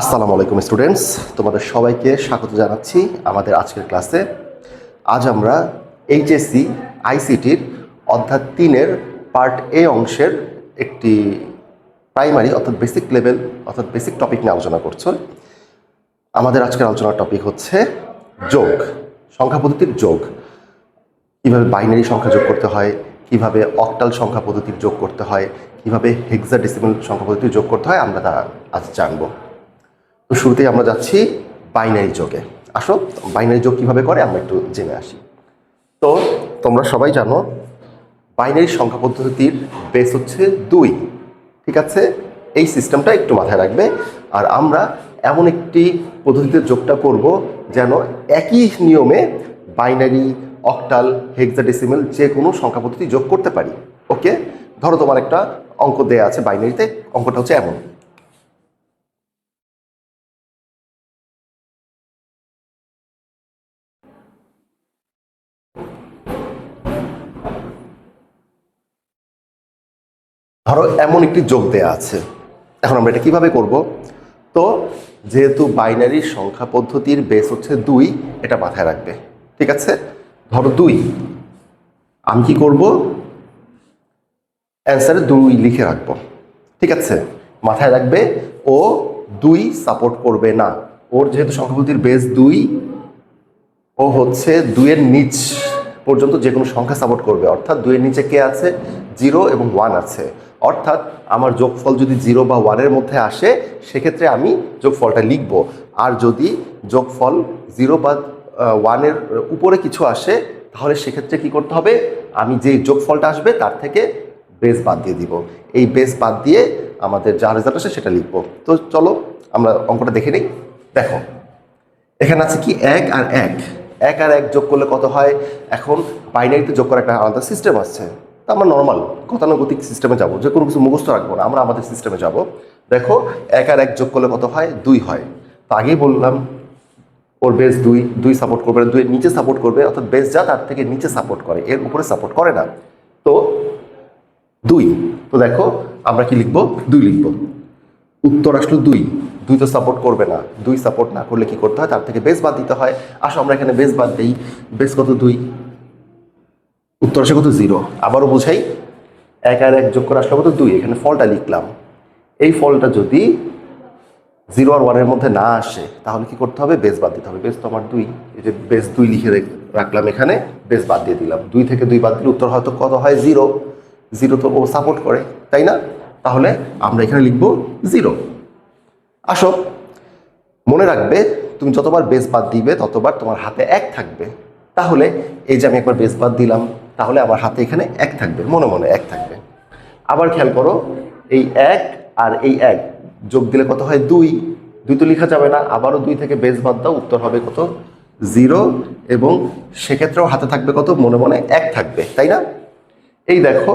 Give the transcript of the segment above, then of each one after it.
আসসালামু আলাইকুম স্টুডেন্টস, তোমাদের সবাইকে স্বাগত জানাচ্ছি আমাদের আজকের ক্লাসে। আজ আমরা এইচএসসি আইসিটির অধ্যায় 3-এর পার্ট এ অংশের একটি প্রাইমারি অর্থাৎ বেসিক লেভেল অর্থাৎ বেসিক টপিক নিয়ে আলোচনা করছি। আমাদের আজকের আলোচনার টপিক হচ্ছে যোগ, সংখ্যা পদ্ধতির যোগ। কীভাবে বাইনারি সংখ্যা যোগ করতে হয়, কীভাবে অক্টাল সংখ্যা পদ্ধতির যোগ করতে হয়, কীভাবে হেক্সাডেসিমাল সংখ্যা পদ্ধতির যোগ করতে হয়, আমরা তা আজ জানব। তো শুরুতেই আমরা যাচ্ছি বাইনারি যোগে। আসো, বাইনারি যোগ কীভাবে করে আমরা একটু জেনে আসি। তো তোমরা সবাই জানো বাইনারি সংখ্যা পদ্ধতির বেস হচ্ছে 2। ঠিক আছে, এই সিস্টেমটা একটু মাথায় রাখবে। আর আমরা এমন একটি পদ্ধতিতে যোগটা করব যেন একই নিয়মে বাইনারি, অক্টাল, হেক্সাডেসিমাল যে কোনো সংখ্যা পদ্ধতি যোগ করতে পারি। ওকে, ধরো তোমার একটা অঙ্ক দেয়া আছে বাইনারিতে, অঙ্কটা হচ্ছে এমন। ধরো এমন একটি যোগ দেয়া আছে, এখন আমরা এটা কিভাবে করব? তো যেহেতু বাইনারি সংখ্যা পদ্ধতির বেস হচ্ছে 2, এটা মাথায় রাখবে। ঠিক আছে, ধরো 2, আমি কি করব? অ্যান্সারে 2 লিখে রাখবো। ঠিক আছে, মাথায় রাখবে ও 2 সাপোর্ট করবে না। ওর যেহেতু সংখ্যা পদ্ধতির বেস 2, ও হচ্ছে 2-এর নিচ পর্যন্ত যে কোনো সংখ্যা সাপোর্ট করবে। অর্থাৎ 2-এর নিচে কে আছে? 0 এবং 1 আছে। অর্থাৎ আমার যোগফল যদি 0 বা 1-এর মধ্যে আসে সেক্ষেত্রে আমি যোগফলটা লিখব। আর যদি যোগফল 0 বা 1-এর উপরে কিছু আসে তাহলে সেক্ষেত্রে কি করতে হবে? আমি যে যোগফলটা আসবে তার থেকে বেস বাদ দিয়ে দিব। এই বেস বাদ দিয়ে আমাদের যা রেজাল্ট আসে সেটা লিখব। তো চলো আমরা অঙ্কটা দেখে নিই। দেখো এখানে আছে কি 1 আর 1, 1 আর 1 যোগ করলে কত হয়? এখন বাইনারিতে যোগ করার একটা আলাদা সিস্টেম আছে। তা আমরা নর্মাল গতানুগতিক সিস্টেমে যাব, যে কোনো কিছু মুখস্থ রাখবো না, আমরা আমাদের সিস্টেমে যাব। দেখো 1 আর 1 যোগ করলে কত হয়? 2 হয়। তো আগেই বললাম ওর বেস 2, 2 সাপোর্ট করবে না, 2-এর নিচে সাপোর্ট করবে। অর্থাৎ বেস যা তার থেকে নিচে সাপোর্ট করে, এর উপরে সাপোর্ট করে না। তো 2, তো দেখো আমরা কি লিখবো? 2 লিখবো। উত্তর আসলো 2, 2 তো সাপোর্ট করবে না। 2 সাপোর্ট না করলে কি করতে হয়? তার থেকে বেস বাদ দিতে হয়। আসো আমরা এখানে বেস বাদ দিই। বেস কত? 2, উত্তর আসে কত? 0। আবারও বোঝাই, 1 আর 1 যোগ করে আসলে কত? 2। এখানে ফলটা লিখলাম। এই ফলটা যদি 0 আর 1-এর মধ্যে না আসে তাহলে কি করতে হবে? বেস বাদ দিতে হবে। বেস তো আমার 2, এই যে বেস 2 লিখে রাখলাম এখানে, বেস বাদ দিয়ে দিলাম। 2 থেকে 2 বাদ দিলে উত্তর হয়তো কত হয়? 0। 0 তো ও সাপোর্ট করে, তাই না? তাহলে আমরা এখানে লিখবো 0। আসো, মনে রাখবে তুমি যতবার বেস বাদ দিবে ততবার তোমার হাতে 1 থাকবে। তাহলে এই যে আমি একবার বেস বাদ দিলাম, তাহলে আমার হাতে এখানে 1 থাকবে, মনে মনে 1 থাকবে। আবার খেয়াল করো, এই 1 আর এই 1 যোগ দিলে কত হয়? 2। 2 তো লেখা যাবে না, আবারও 2 থেকে বেস বাদ দাও, উত্তর হবে কত? 0। এবং সেক্ষেত্রেও হাতে থাকবে কত? মনে মনে 1 থাকবে, তাই না? এই দেখো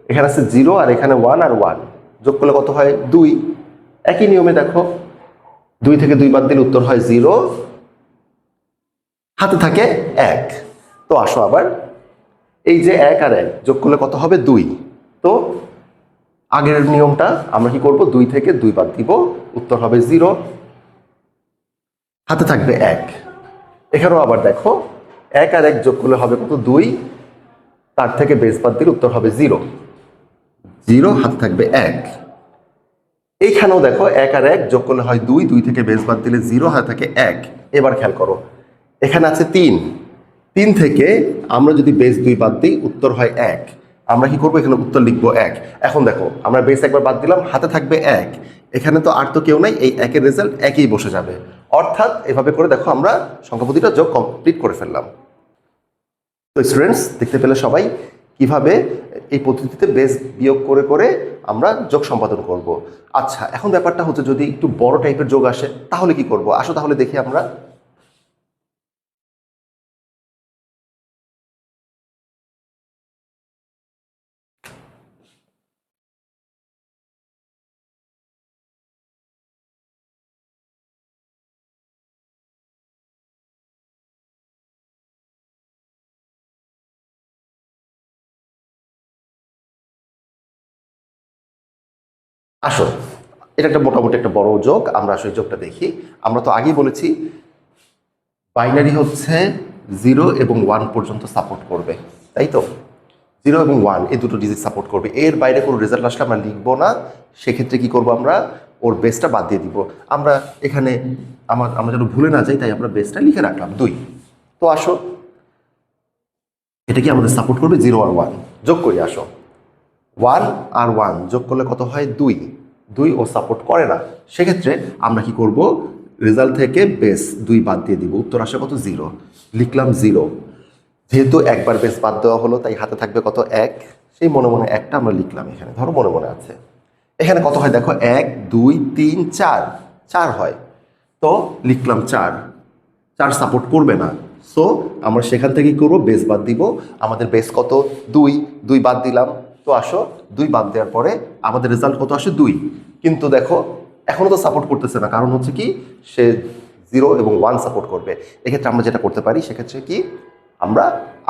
এখানে আছে 0 আর এখানে 1 আর 1 যোগ করলে কত হয়? 2। একই নিয়মে দেখো 2 থেকে 2 বাদ দিলে উত্তর হয় 0, হাতে থাকে 1। তো আসো আবার, এই যে 1 আর 1 যোগ করলে কত হবে? 2। তো আগের নিয়মটা আমরা কি করব? 2 থেকে 2 বাদ দিব, উত্তর হবে 0, হাতে থাকবে 1। এখানেও আবার দেখো 1 আর 1 যোগ করলে হবে কত? 2, তার থেকে বেস বাদ দিলে উত্তর হবে 0, 0, হাতে থাকবে 1। এইখানেও দেখো 1 আর 1 যোগ করলে হয় 2, 2 থেকে বেস বাদ দিলে 0, হাতে থাকে 1। এবার খেয়াল করো, এখানে আছে 3, 3 থেকে আমরা যদি বেস 2 বাদ দিই উত্তর হয় 1। আমরা কি করবো? এখানে উত্তর লিখবো 1। এখন দেখো আমরা বেস একবার বাদ দিলাম, হাতে থাকবে 1। এখানে তো আর তো কেউ নাই, এই 1-এর রেজাল্ট 1-এই বসে যাবে। অর্থাৎ এভাবে করে দেখো আমরা সংখ্যা পদ্ধতিটা যোগ কমপ্লিট করে ফেললাম। তো স্টুডেন্টস দেখতে পেলে সবাই কিভাবে এই পদ্ধতিতে বেস বিয়োগ করে করে আমরা যোগ সম্পাদন করব। আচ্ছা, এখন ব্যাপারটা হচ্ছে যদি একটু বড় টাইপের যোগ আসে তাহলে কি করব? আসো তাহলে দেখি আমরা। আসো এটা একটা মোটামুটি একটা বড় যোগ। আমরা আসলে যোগটা দেখি। আমরা তো আগেই বলেছি বাইনারি হচ্ছে 0 এবং 1 পর্যন্ত সাপোর্ট করবে, তাই তো? 0 এবং 1 এই দুটো ডিজিট সাপোর্ট করবে। এর বাইরে কোনো রেজাল্ট আসলে আমরা লিখবো না। সেক্ষেত্রে কি করব আমরা? ওর বেসটা বাদ দিয়ে দিব। আমরা এখানে আমরা যেন ভুলে না যাই, তাই আমরা বেসটা লিখে রাখলাম 2। তো আসো, এটা কি আমাদের সাপোর্ট করবে 0 আর 1? যোগ করি, আসো। 1 আর 1 যোগ করলে কত হয়? 2। 2 ও সাপোর্ট করে না। সেক্ষেত্রে আমরা কি করব? রেজাল্ট থেকে বেস 2 বাদ দিয়ে দিব। উত্তর আসে কত? 0। লিখলাম 0। যেহেতু একবার বেস বাদ দেওয়া হলো, তাই হাতে থাকবে কত? 1। সেই মনে মনে একটা আমরা লিখলাম এখানে, ধরো মনে মনে আছে। এখানে কত হয় দেখো? 1 2 3 4, 4 হয়। তো লিখলাম 4। 4 সাপোর্ট করবে না। সো আমরা সেখান থেকে কি করবো? বেস বাদ দিব। আমাদের বেস কত? 2। 2 বাদ দিলাম। তো আসো, 2 বাদ দেওয়ার পরে আমাদের রেজাল্ট কত আসে? 2। কিন্তু দেখো এখনো তো সাপোর্ট করতেছে না, কারণ হচ্ছে কি সে 0 এবং 1 সাপোর্ট করবে। এক্ষেত্রে আমরা যেটা করতে পারি, সেক্ষেত্রে কি আমরা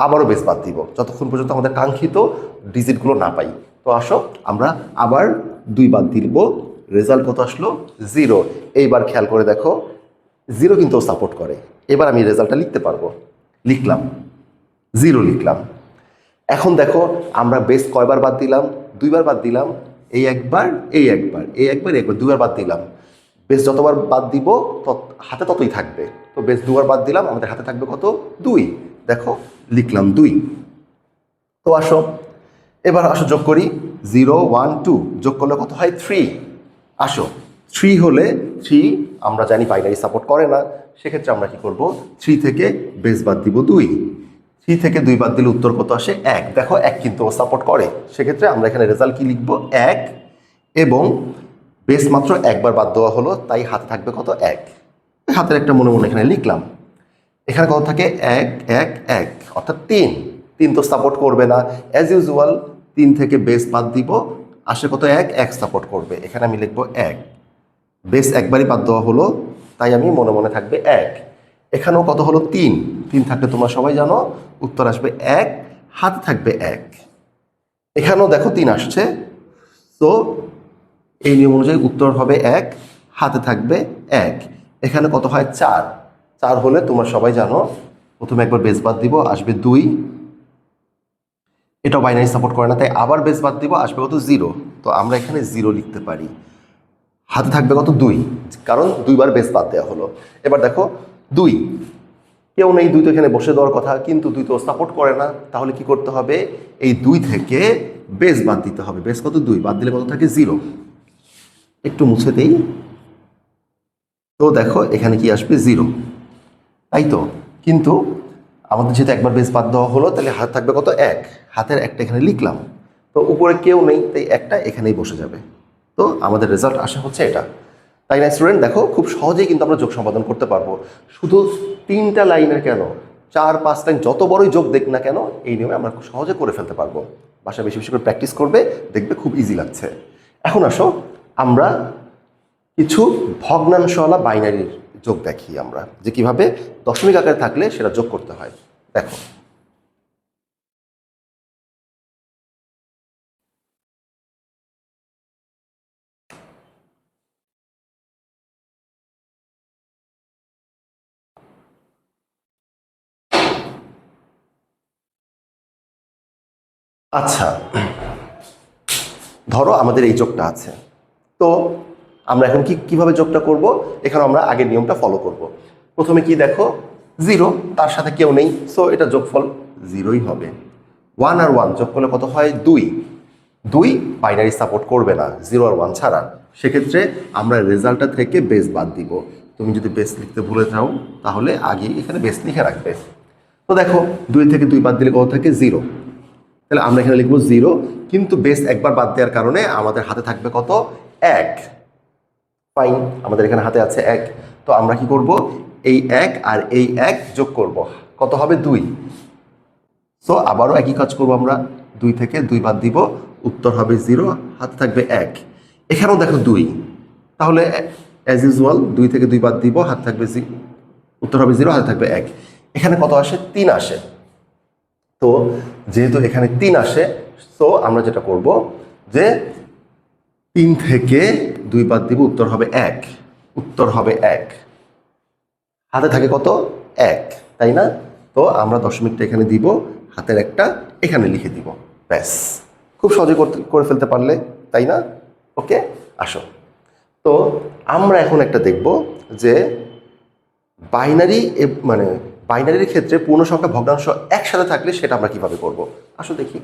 আবারও বেস বাদ দিব, যতক্ষণ পর্যন্ত আমাদের কাঙ্ক্ষিত ডিজিটগুলো না পাই। তো আসো, আমরা আবার 2 বাদ দিব। রেজাল্ট কত আসলো? 0। এইবার খেয়াল করে দেখো, 0 কিন্তু সাপোর্ট করে। এবার আমি রেজাল্টটা লিখতে পারবো। লিখলাম 0 লিখলাম। এখন দেখো আমরা বেস কয়বার বাদ দিলাম? 2 বার বাদ দিলাম। এই একবার, এই একবার, এই একবার, একবার, 2 বার বাদ দিলাম। বেস যতবার বাদ দিব হাতে ততই থাকবে। তো বেস 2 বার বাদ দিলাম, আমাদের হাতে থাকবে কত? 2। দেখো লিখলাম 2। তো আসো, এবার আসো যোগ করি। 0 1 2 যোগ করলে কত হয়? 3। আসো, 3 হলে 3 আমরা জানি বাইনারি সাপোর্ট করে না। সেক্ষেত্রে আমরা কি করব? 3 থেকে বেস বাদ দিব 2। 3 থেকে 2 বাদ দিলে উত্তর কত আসে? 1। দেখো 1 কিন্তু ও সাপোর্ট করে। সেক্ষেত্রে আমরা এখানে রেজাল্ট কি লিখব? 1। এবং বেস মাত্র একবার বাদ দেওয়া হলো, তাই হাতে থাকবে কত? 1। হাতের একটা মনে মনে এখানে লিখলাম। এখানে কত থাকে? 1 1 1, অর্থাৎ 3। 3 তো সাপোর্ট করবে না। অ্যাজ ইউজুয়াল 3 থেকে বেস বাদ দিব, আসে কত? 1। 1 সাপোর্ট করবে। এখানে আমি লিখবো 1। বেস একবারই বাদ দেওয়া হলো, তাই আমি মনে মনে থাকবে 1। এখানেও কত হলো? 3। 3 থাকলে তোমরা সবাই জানো উত্তর আসবে 1, হাতে থাকবে 1। এখানেও দেখো 3 আসছে। তো এই নিয়ম অনুযায়ী উত্তর হবে 1, হাতে থাকবে 1। এখানে কত হয়? 4। 4 হলে তোমরা সবাই জানো প্রথমে একবার বেস বাদ দিব, আসবে 2। এটাও বাইনারি সাপোর্ট করে না, তাই আবার বেস বাদ দিব, আসবে কত? 0। তো আমরা এখানে 0 লিখতে পারি। হাতে থাকবে কত? 2, কারণ 2 বার বেস বাদ দেওয়া হলো। এবার দেখো 2, কেউ নেই। 2 তো এখানে বসে দেওয়ার কথা, কিন্তু 2 তো সাপোর্ট করে না। তাহলে কি করতে হবে? এই 2 থেকে বেস বাদ দিতে হবে। বেস কত? 2 বাদ দিলে কত থাকে? 0। একটু মুছে দেই। তো দেখো এখানে কি আসবে? 0, তাই তো? কিন্তু আমাদের যেহেতু একবার বেস বাদ দেওয়া হলো, তাহলে হাত থাকবে কত? 1। হাতের একটা এখানে লিখলাম। তো উপরে কেউ নেই, তাই একটা এখানেই বসে যাবে। তো আমাদের রেজাল্ট আসা হচ্ছে এটা। তাই না স্টুডেন্ট? দেখো খুব সহজেই কিন্তু আমরা যোগ সম্পাদন করতে পারবো। শুধু 3টা লাইনের কেন, 4 5 লাইন যত বড়ই যোগ দেখ না কেন, এই নিয়মে আমরা খুব সহজে করে ফেলতে পারবো। বাসায় বেশি বেশি করে প্র্যাকটিস করবে, দেখবে খুব ইজি লাগছে। এখন আসো, আমরা কিছু ভগ্নাংশওয়ালা বাইনারির যোগ দেখি আমরা, যে কিভাবে দশমিক আকারে থাকলে সেটা যোগ করতে হয়। দেখো, আচ্ছা, ধরো আমাদের এই যোগটা আছে। তো আমরা এখন কিভাবে যোগটা করব? এখানে আমরা আগের নিয়মটা ফলো করব। প্রথমে কি দেখো? 0, তার সাথে কেউ নেই, সো এটা যোগফল 0ই হবে। 1 আর 1 যোগ করলে কত হয়? 2। 2 বাইনারি সাপোর্ট করবে না 0 আর 1 ছাড়া। সেক্ষেত্রে আমরা রেজাল্টটা থেকে বেস বাদ দিব। তুমি যদি বেস লিখতে ভুলে যাও, তাহলে আগে এখানে বেস লিখে রাখবে। তো দেখো 2 থেকে 2 বাদ দিলে কত থাকে? 0। তাহলে আমরা এখানে লিখবো 0, কিন্তু বেস একবার বাদ দেওয়ার কারণে আমাদের হাতে থাকবে কত? 1। ফাইন, আমাদের এখানে হাতে আছে 1। তো আমরা কি করব? এই 1 আর এই 1 যোগ করব, কত হবে? 2। সো আবারও একই কাজ করব আমরা। 2 থেকে 2 বাদ দিব, উত্তর হবে 0, হাতে থাকবে 1। এখানেও দেখো 2, তাহলে অ্যাজ ইউজুয়াল 2 থেকে 2 বাদ দিব, হাতে থাকবে 0, উত্তর হবে 0, হাতে থাকবে 1। এখানে কত আসে? 3 আসে। তো যেহেতু এখানে 3 আসে, সো আমরা যেটা করব যে 3 থেকে 2 বাদ দিব, উত্তর হবে 1। উত্তর হবে 1। হাতে থাকে কত? 1, তাই না? তো আমরা দশমিকটা এখানে দিব, হাতের একটা এখানে লিখে দিব, ব্যাস। খুব সহজে করে ফেলতে পারলে, তাই না? ওকে, আসো। তো আমরা এখন একটা দেখব যে বাইনারি, মানে বাইনারির ক্ষেত্রে পূর্ণ সংখ্যা ভগ্নাংশ একসাথে থাকলে সেটা আমরা কিভাবে করব। আসো দেখি।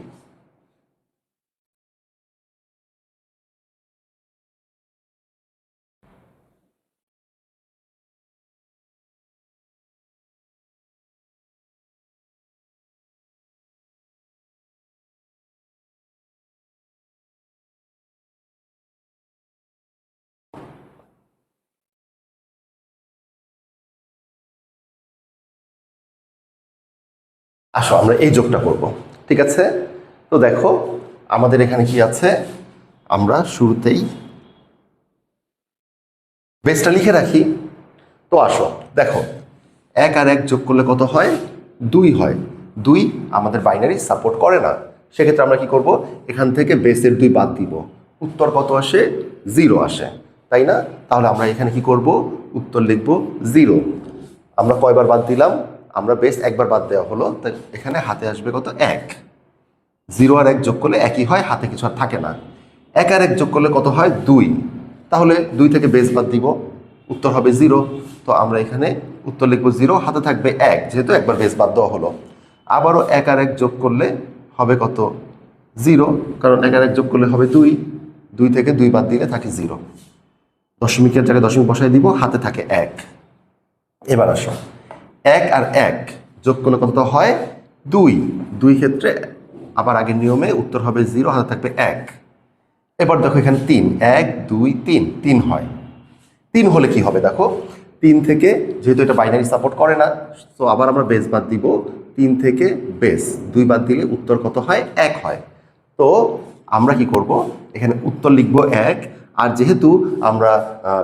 আসো আমরা এই যোগটা করব, ঠিক আছে? তো দেখো আমাদের এখানে কি আছে, আমরা শুরুতেই বেসটা লিখে রাখি। তো আসো দেখো, 1 আর 1 যোগ করলে কত হয়? 2 হয়। 2 আমাদের বাইনারি সাপোর্ট করে না, সেক্ষেত্রে আমরা কি করব, এখান থেকে বেসের 2 বাদ দিব, উত্তর কত আসে? 0 আসে, তাই না? তাহলে আমরা এখানে কি করব, উত্তর লিখব 0। আমরা কয়বার বাদ দিলাম? আমরা বেস একবার বাদ দেওয়া হলো, তাই এখানে হাতে আসবে কত? 1। 0 আর 1 যোগ করলে একই হয়, হাতে কিছু আর থাকে না। 1 আর 1 যোগ করলে কত হয়? 2। তাহলে 2 থেকে বেস বাদ দিব, উত্তর হবে 0। তো আমরা এখানে উত্তর লিখব 0, হাতে থাকবে 1, যেহেতু একবার বেস বাদ দেওয়া হলো। আবারও 1 আর 1 যোগ করলে হবে কত? 0, কারণ 1 আর 1 যোগ করলে হবে 2। 2 থেকে 2 বাদ দিলে থাকে 0। দশমিকের জায়গায় দশমিক বসাই দিব, হাতে থাকে 1। এবার আসো, 1 আর 1 যোগ করলে কত হয়? 2। 2 ক্ষেত্রে আবার আগের নিয়মে উত্তর হবে 0, হাতে থাকবে 1। এবার দেখো এখানে 3, 1 2 3, 3 হয়। 3 হলে কি হবে দেখো, 3 থেকে, যেহেতু এটা বাইনারি সাপোর্ট করে না, তো আবার আমরা বেস বাদ দিব। 3 থেকে বেস 2 বাদ দিলে উত্তর কত হয়? 1 হয়। তো আমরা কি করব, এখানে উত্তর লিখব 1। আর যেহেতু আমরা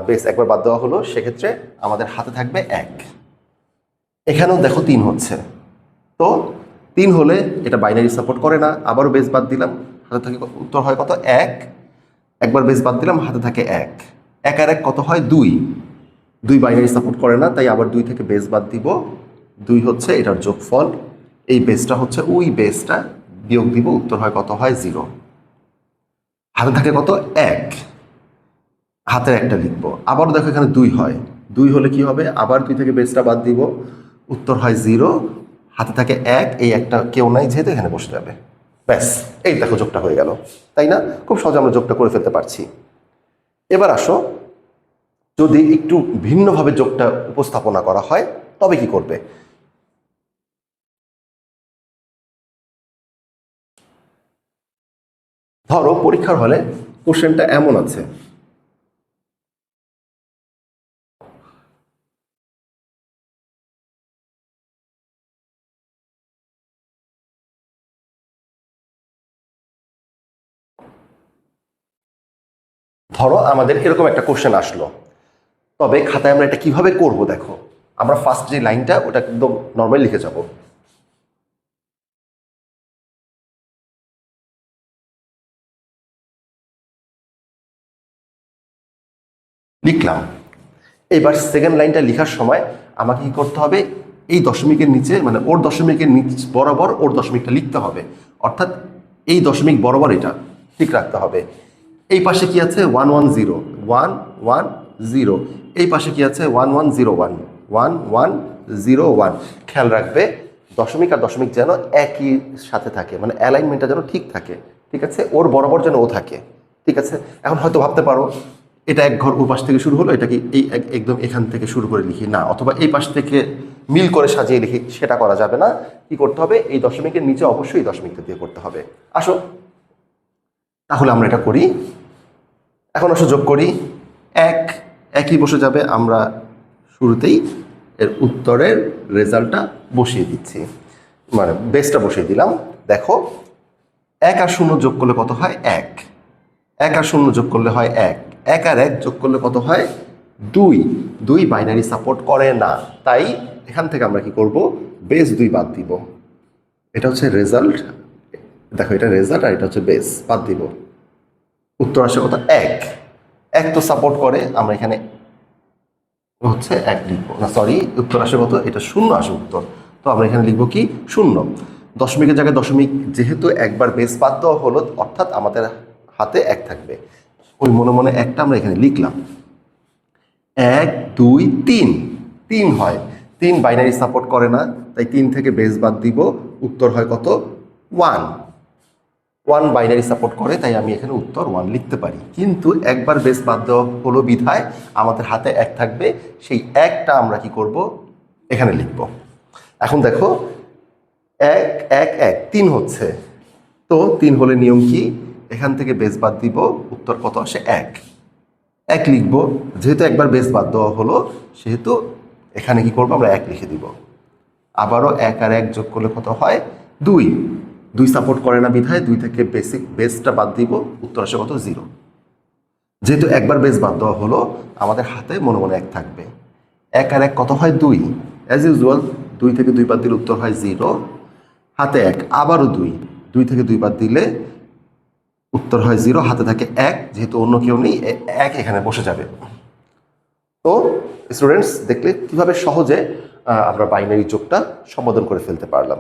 বেস একবার বাদ দেওয়া হলো, সেক্ষেত্রে আমাদের হাতে থাকবে 1। এখানেও দেখো 3 হচ্ছে। তো 3 হলে এটা বাইনারি সাপোর্ট করে না, আবারও বেস বাদ দিলাম, হাতে থাকে উত্তর হয় কত? 1। একবার বেস বাদ দিলাম, হাতে থাকে 1। 1 আর 1 কত হয়? 2। 2 বাইনারি সাপোর্ট করে না, তাই আবার 2 থেকে বেস বাদ দিব। 2 হচ্ছে এটার যোগফল, এই বেসটা হচ্ছে ওই বেসটা, বিয়োগ দিব, উত্তর হয় কত? হয় 0। হাতে থাকে কত? 1। হাতের একটা লিখবো। আবারও দেখো এখানে 2 হয়। 2 হলে কি হবে? আবার 2 থেকে বেসটা বাদ দিব, উত্তর হয় 0। হাতে থাকে 1, এই একটা কেউ নাই যেহেতু এখানে বসে যাবে, ব্যাস। এই দেখো যোগটা হয়ে গেল, তাই না? খুব সহজে আমরা যোগটা করে ফেলতে পারছি। এবার আসো, যদি একটু ভিন্নভাবে যোগটা উপস্থাপনা করা হয় তবে কি করবে? ধরো পরীক্ষার হলে কোশ্চেনটা এমন আছে, ধরো আমাদের এরকম একটা কোশ্চেন আসলো, তবে খাতায় আমরা এটা কিভাবে করব দেখো। আমরা ফার্স্ট যে লাইনটা ওটা একদম নর্মাল লিখে যাব। লিখলাম। এবার সেকেন্ড লাইনটা লেখার সময় আমাকে কি করতে হবে, এই দশমিকের নিচে, মানে ওর দশমিকের নিচ বরাবর ওর দশমিকটা লিখতে হবে, অর্থাৎ এই দশমিক বরাবর এটা ঠিক রাখতে হবে। এই পাশে কি আছে? 1 1 0 1 1 0। এই পাশে কি আছে? 1 1 0 1 1 1 0 1। খেয়াল রাখবে দশমিক আর দশমিক যেন একই সাথে থাকে, মানে অ্যালাইনমেন্টটা যেন ঠিক থাকে, ঠিক আছে? ওর বরাবর যেন ও থাকে, ঠিক আছে? এখন হয়তো ভাবতে পারো এটা এক ঘর ও পাশ থেকে শুরু হলো, এটা কি এই একদম এখান থেকে শুরু করে লিখি না, অথবা এই পাশ থেকে মিল করে সাজিয়ে লিখি, সেটা করা যাবে না। কি করতে হবে? এই দশমিকের নিচে অবশ্যই দশমিকটা দিয়ে করতে হবে। আসো তাহলে আমরা এটা করি। এখন আসো যোগ করি। এক, একই বসে যাবে, আমরা শুরুতেই এর উত্তরের রেজাল্টটা বসিয়ে দিচ্ছি, মানে বেসটা বসিয়ে দিলাম। দেখো 1 আর 0 যোগ করলে কত হয়? 1। 1 আর 0 যোগ করলে হয় 1। 1 আর 1 যোগ করলে কত হয়? 2। 2 বাইনারি সাপোর্ট করে না, তাই এখান থেকে আমরা কি করব? বেস 2 বাদ দিব। এটা হচ্ছে রেজাল্ট, দেখো এটা রেজাল্ট আর এটা হচ্ছে বেস, বাদ দিব। উত্তর আসে কত? 1। এক তো সাপোর্ট করে, আমরা এখানে হচ্ছে এক লিখবো না, সরি উত্তর আসে কত, এটা শূন্য আসে উত্তর। তো আমরা এখানে লিখবো কি শূন্য। দশমিকের জায়গায় দশমিক, যেহেতু একবার বেস বাদ দেওয়া হলো অর্থাৎ আমাদের হাতে এক থাকবে, ওই মনে মনে একটা আমরা এখানে লিখলাম। 1 2 3, 3 হয়, 3 বাইনারি সাপোর্ট করে না, তাই 3 থেকে বেস বাদ দিব, উত্তর হয় কত 1। 1 বাইনারি সাপোর্ট করে, তাই আমি এখানে উত্তর 1 লিখতে পারি। কিন্তু একবার বেস বাদ দেওয়া হলো বিধায় আমাদের হাতে এক থাকবে, সেই একটা আমরা কি করব এখানে লিখব। এখন দেখো 1 1 1 3 হচ্ছে, তো 3 হলে নিয়ম কি, এখান থেকে বেস বাদ দিব, উত্তর কত আসে 1, 1 লিখব। যেহেতু একবার বেস বাদ দেওয়া হলো সেহেতু এখানে কি করব আমরা 1 লিখে দিব। আবারও 1 আর 1 যোগ করলে কত হয় 2, 2 সাপোর্ট করে না বিধায় 2 থেকে বেসটা বাদ দিব, উত্তর আসে কত 0। যেহেতু একবার বেস বাদ দেওয়া হলো আমাদের হাতে মনে মনে 1 থাকবে। 1 আর 1 কত হয় 2, অ্যাজ ইউজুয়াল 2 থেকে 2 বাদ দিলে উত্তর হয় 0, হাতে 1, আবারও 2, 2 থেকে 2 বাদ দিলে উত্তর হয় 0, হাতে থাকে 1, যেহেতু অন্য কেউ নেই 1 এখানে বসে যাবে। তো স্টুডেন্টস দেখলে কিভাবে সহজে আমরা বাইনারি যোগটা সম্বোধন করে ফেলতে পারলাম।